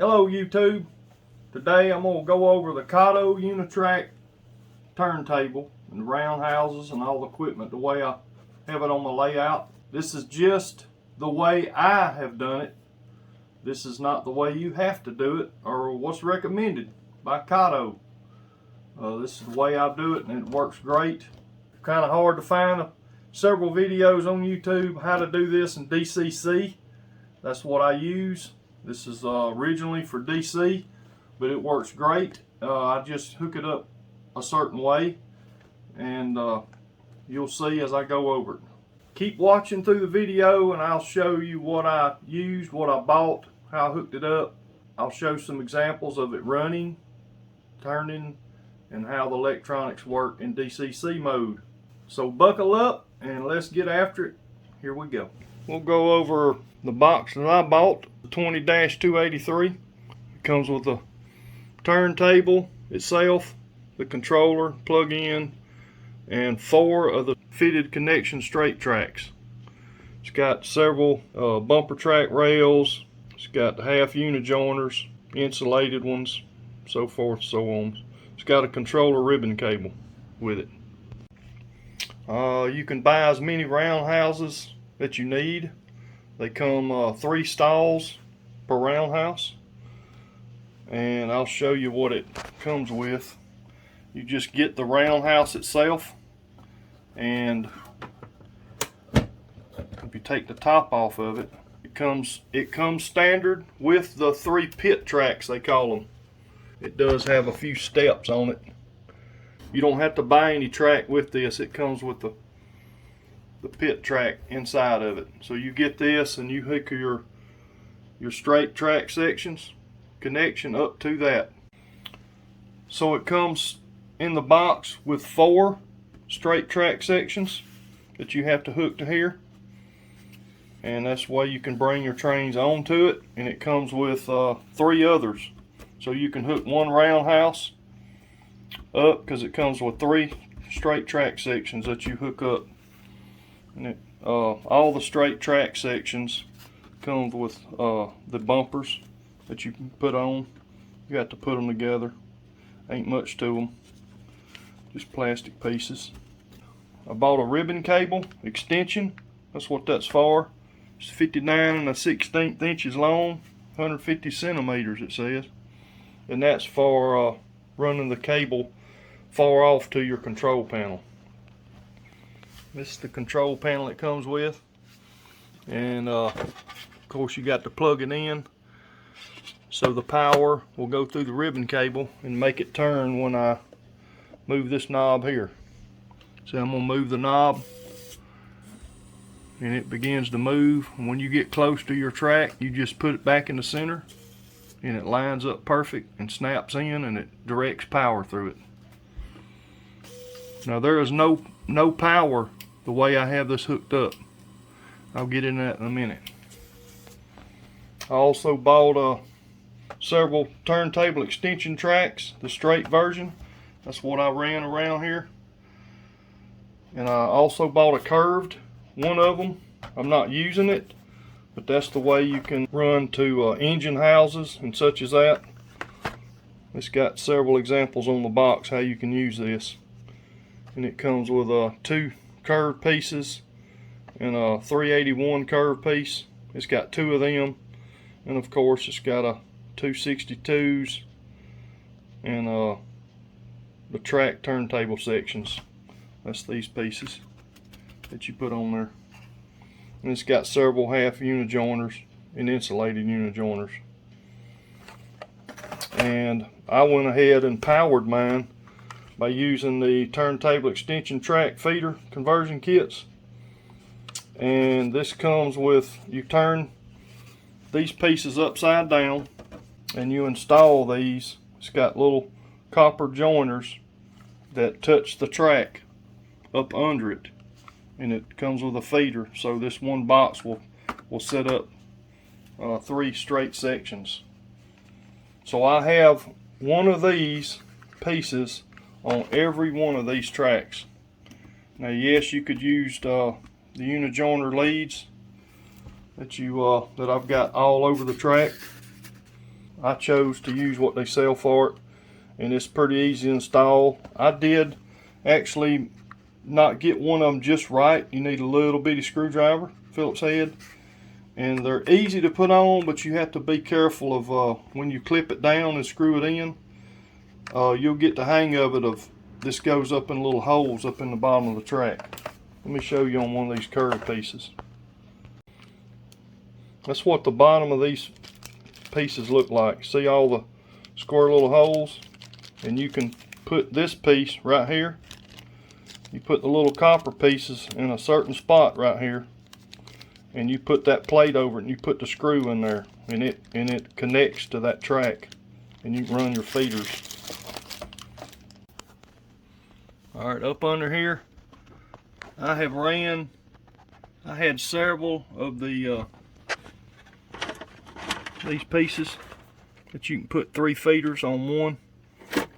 Hello YouTube. Today I'm going to go over the Kato Unitrack turntable and roundhouses and all the equipment the way I have it on my layout. This is just the way I have done it. This is not the way you have to do it or what's recommended by Kato. This is the way I do it and it works great. Kind of hard to find several videos on YouTube how to do this in DCC. That's what I use. This is originally for DC, but it works great. I just hook it up a certain way, and you'll see as I go over it. Keep watching through the video and I'll show you what I used, what I bought, how I hooked it up. I'll show some examples of it running, turning, and how the electronics work in DCC mode. So buckle up and let's get after it. Here we go. We'll go over the box that I bought, the 20-283. It comes with the turntable itself, the controller, plug-in, and 4 of the fitted connection straight tracks. It's got several bumper track rails. It's got the half unijoiners, insulated ones, so forth, so on. It's got a controller ribbon cable with it. You can buy as many roundhouses that you need. They come 3 stalls per roundhouse, and I'll show you what it comes with. You just get the roundhouse itself, and if you take the top off of it, it comes standard with the 3 pit tracks, they call them. It does have a few steps on it. You don't have to buy any track with this. It comes with the pit track inside of it. So you get this and you hook your straight track sections connection up to that. So it comes in the box with 4 straight track sections that you have to hook to here, and that's the way you can bring your trains onto it. And it comes with 3 others, so you can hook one roundhouse up because it comes with 3 straight track sections that you hook up. And all the straight track sections comes with the bumpers that you can put on. You got to put them together. Ain't much to them, just plastic pieces. I bought a ribbon cable extension. That's what that's for. It's 59 1/16 inches long, 150 centimeters it says, and that's for running the cable far off to your control panel. This is the control panel it comes with, and of course you got to plug it in so the power will go through the ribbon cable and make it turn when I move this knob here. So I'm going to move the knob and it begins to move, and when you get close to your track you just put it back in the center and it lines up perfect and snaps in, and it directs power through it. Now there is no power the way I have this hooked up. I'll get into that in a minute. I also bought several turntable extension tracks, the straight version. That's what I ran around here. And I also bought a curved one of them. I'm not using it, but that's the way you can run to engine houses and such as that. It's got several examples on the box how you can use this. And it comes with 2 curved pieces and a 381 curved piece. It's got 2 of them, and of course it's got a 262s and the track turntable sections. That's these pieces that you put on there. And it's got several half unijoiners and insulated unijoiners. And I went ahead and powered mine by using the turntable extension track feeder conversion kits. And this comes with, you turn these pieces upside down and you install these. It's got little copper joiners that touch the track up under it, and it comes with a feeder. So this one box will set up 3 straight sections. So I have one of these pieces on every one of these tracks. Now yes, you could use the unijoiner leads that I've got all over the track. I chose to use what they sell for it, and it's pretty easy to install. I did actually not get one of them just right. You need a little bitty screwdriver, Phillips head, and they're easy to put on, but you have to be careful of when you clip it down and screw it in. You'll get the hang of it. Of this goes up in little holes up in the bottom of the track. Let me show you on one of these curved pieces. That's what the bottom of these pieces look like. See all the square little holes? And you can put this piece right here. You put the little copper pieces in a certain spot right here, and you put that plate over it, and you put the screw in there, and it connects to that track, and you can run your feeders. Alright, up under here I had several of the these pieces that you can put 3 feeders on one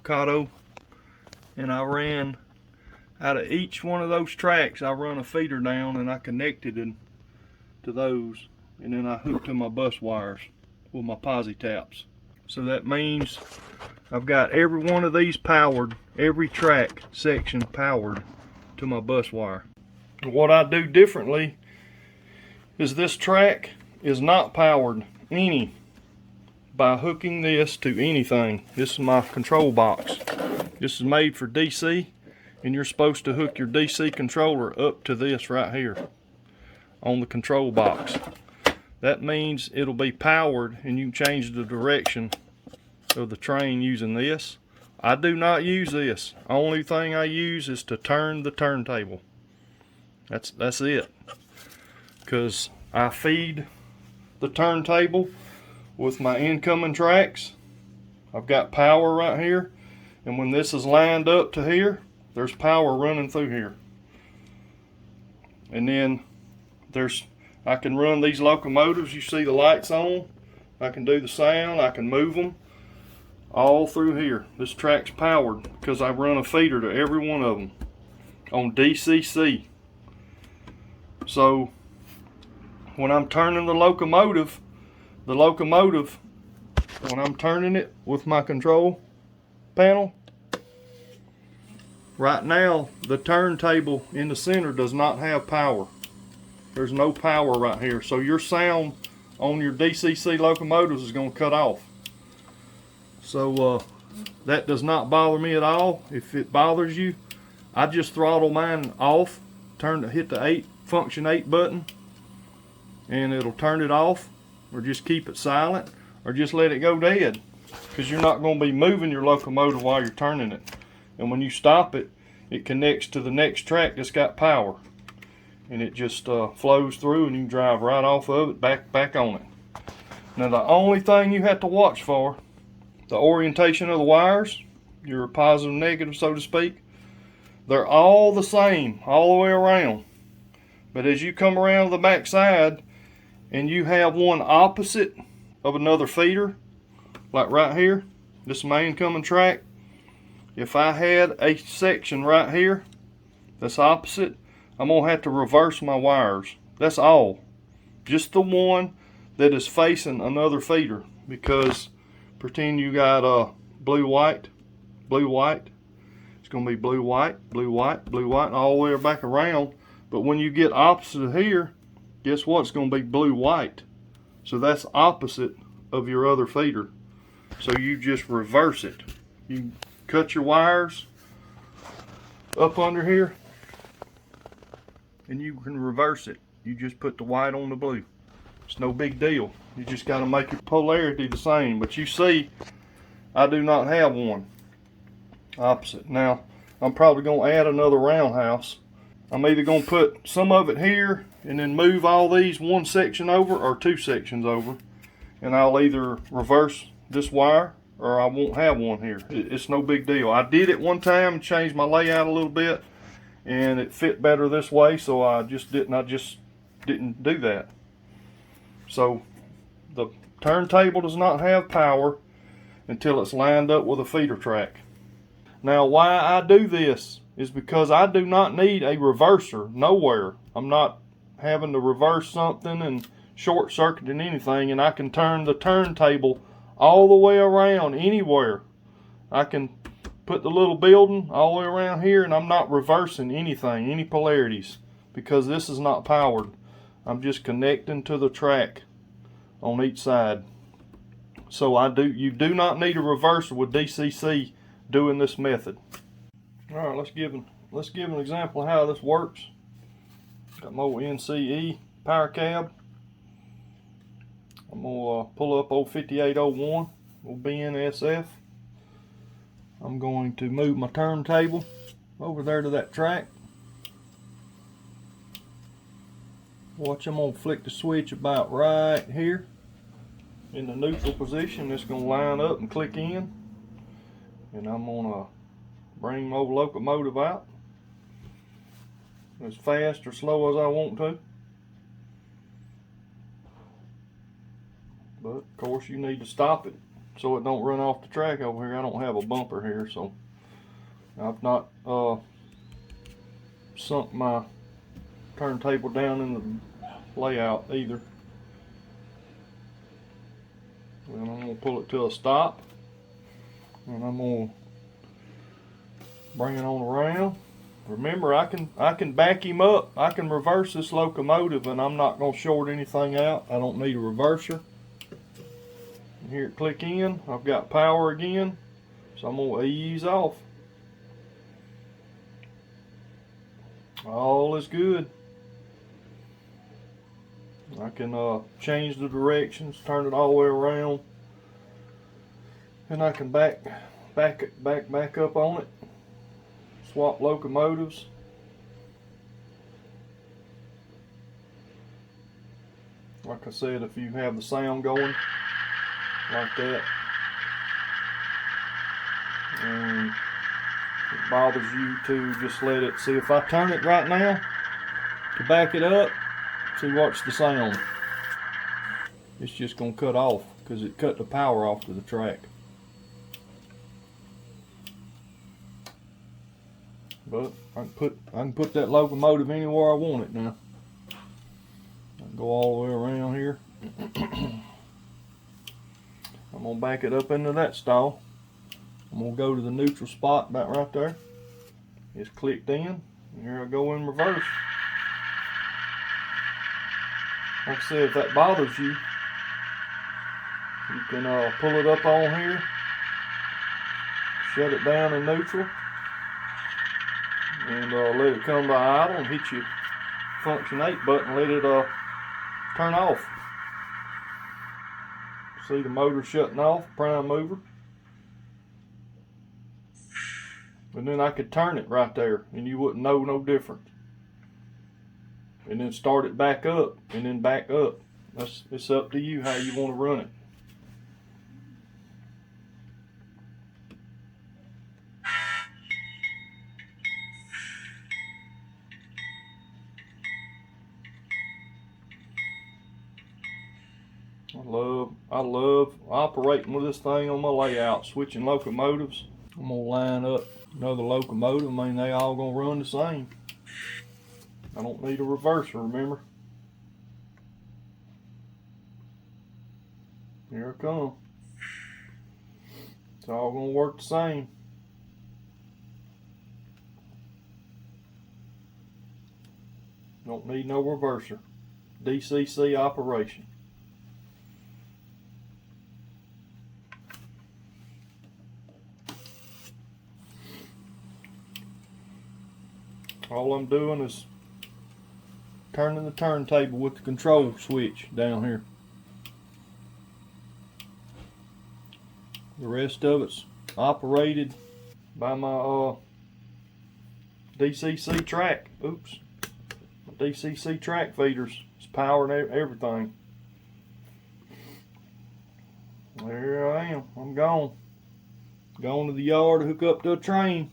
Kato, and I ran out of each one of those tracks. I run a feeder down, and I connected it to those, and then I hooked to my bus wires with my posi taps. So that means I've got every one of these powered, every track section powered to my bus wire. What I do differently is this track is not powered any by hooking this to anything. This is my control box. This is made for DC, and you're supposed to hook your DC controller up to this right here on the control box. That means it'll be powered, and you can change the direction of the train using this. I do not use this. Only thing I use is to turn the turntable. That's it. Because I feed the turntable with my incoming tracks. I've got power right here, and when this is lined up to here, there's power running through here. And then I can run these locomotives. You see the lights on. I can do the sound. I can move them all through here. This track's powered because I run a feeder to every one of them on DCC. So when I'm turning the locomotive, when I'm turning it with my control panel, right now the turntable in the center does not have power. There's no power right here. So your sound on your DCC locomotives is going to cut off. So that does not bother me at all. If it bothers you, I just throttle mine off, hit the function 8 button, and it'll turn it off, or just keep it silent, or just let it go dead, because you're not going to be moving your locomotive while you're turning it. And when you stop it, it connects to the next track that's got power, and it just flows through, and you can drive right off of it, back on it. Now the only thing you have to watch for, the orientation of the wires, your positive, negative, so to speak. They're all the same all the way around. But as you come around the back side and you have one opposite of another feeder, like right here, this main coming track, if I had a section right here that's opposite, I'm going to have to reverse my wires. That's all. Just the one that is facing another feeder, because pretend you got blue, white. It's going to be blue, white, all the way back around. But when you get opposite of here, guess what? It's going to be blue, white. So that's opposite of your other feeder. So you just reverse it. You cut your wires up under here, and you can reverse it. You just put the white on the blue. It's no big deal. You just got to make your polarity the same. But you see, I do not have one opposite. Now, I'm probably going to add another roundhouse. I'm either going to put some of it here and then move all these one section over, or 2 sections over. And I'll either reverse this wire, or I won't have one here. It's no big deal. I did it one time and changed my layout a little bit, and it fit better this way, so I just didn't do that. So the turntable does not have power until it's lined up with a feeder track. Now why I do this is because I do not need a reverser nowhere. I'm not having to reverse something and short circuiting anything, and I can turn the turntable all the way around anywhere. I can put the little building all the way around here, and I'm not reversing anything, any polarities, because this is not powered. I'm just connecting to the track on each side. So you do not need a reverser with DCC doing this method. All right, let's give an example of how this works. Got my old NCE power cab. I'm gonna pull up old 5801, old BNSF. I'm going to move my turntable over there to that track. Watch, I'm gonna flick the switch about right here in the neutral position. It's gonna line up and click in, and I'm gonna bring my old locomotive out as fast or slow as I want to. But of course you need to stop it so it don't run off the track over here. I don't have a bumper here, so I've not sunk my turntable down in the layout either. And I'm gonna pull it to a stop, and I'm gonna bring it on around. Remember, I can back him up. I can reverse this locomotive, and I'm not gonna short anything out. I don't need a reverser. And here it click in. I've got power again, so I'm gonna ease off. All is good. I can change the directions, turn it all the way around, and I can back up on it. Swap locomotives. Like I said, if you have the sound going like that, and it bothers you to just let it, see if I turn it right now to back it up, see, watch the sound. It's just gonna cut off because it cut the power off to the track. But I can put that locomotive anywhere I want it now. I can go all the way around here. I'm gonna back it up into that stall. I'm gonna go to the neutral spot about right there. It's clicked in, and here I go in reverse. Like I said, if that bothers you, you can pull it up on here, shut it down in neutral, and let it come by idle and hit your function 8 button and let it turn off. See the motor shutting off, prime mover. And then I could turn it right there and you wouldn't know no difference. And then start it back up and then back up. It's up to you how you want to run it. I love operating with this thing on my layout, switching locomotives. I'm gonna line up another locomotive. I mean, they all gonna run the same. I don't need a reverser, remember? Here I come. It's all gonna work the same. Don't need no reverser. DCC operation. All I'm doing is turning the turntable with the control switch down here. The rest of it's operated by my DCC track. Oops. My DCC track feeders. It's powering everything. There I am. I'm gone. Going to the yard to hook up to a train.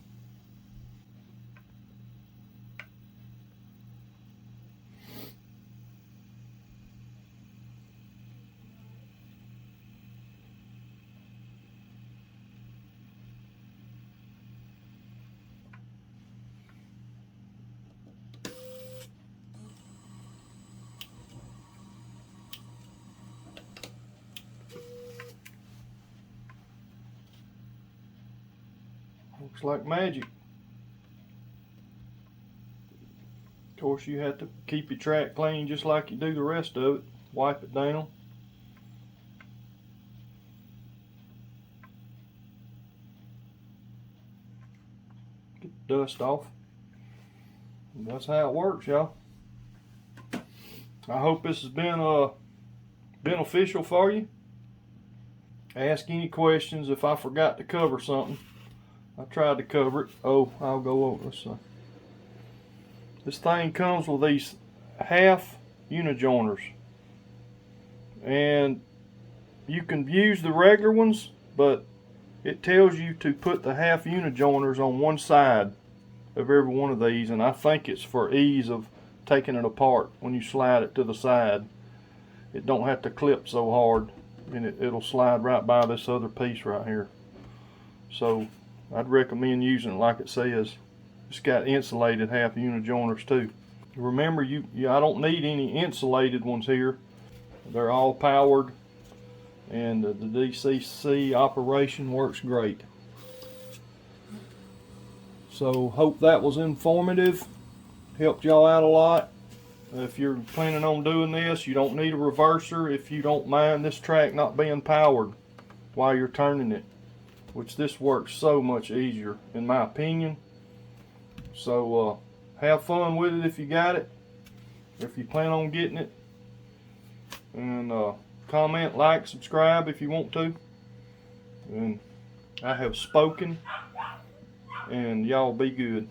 Looks like magic. Of course, you have to keep your track clean just like you do the rest of it. Wipe it down. Get the dust off. And that's how it works, y'all. I hope this has been beneficial for you. Ask any questions if I forgot to cover something. I tried to cover it. Oh, I'll go over this. This thing comes with these half unijoiners, and you can use the regular ones, but it tells you to put the half unijoiners on one side of every one of these, and I think it's for ease of taking it apart when you slide it to the side. It don't have to clip so hard, and it'll slide right by this other piece right here. So I'd recommend using it like it says. It's got insulated half unijoiners too. Remember, I don't need any insulated ones here. They're all powered, and the DCC operation works great. So hope that was informative, helped y'all out a lot. If you're planning on doing this, you don't need a reverser if you don't mind this track not being powered while you're turning it, which this works so much easier in my opinion. So have fun with it if you got it, if you plan on getting it, and comment, like, subscribe if you want to. And I have spoken, and y'all be good.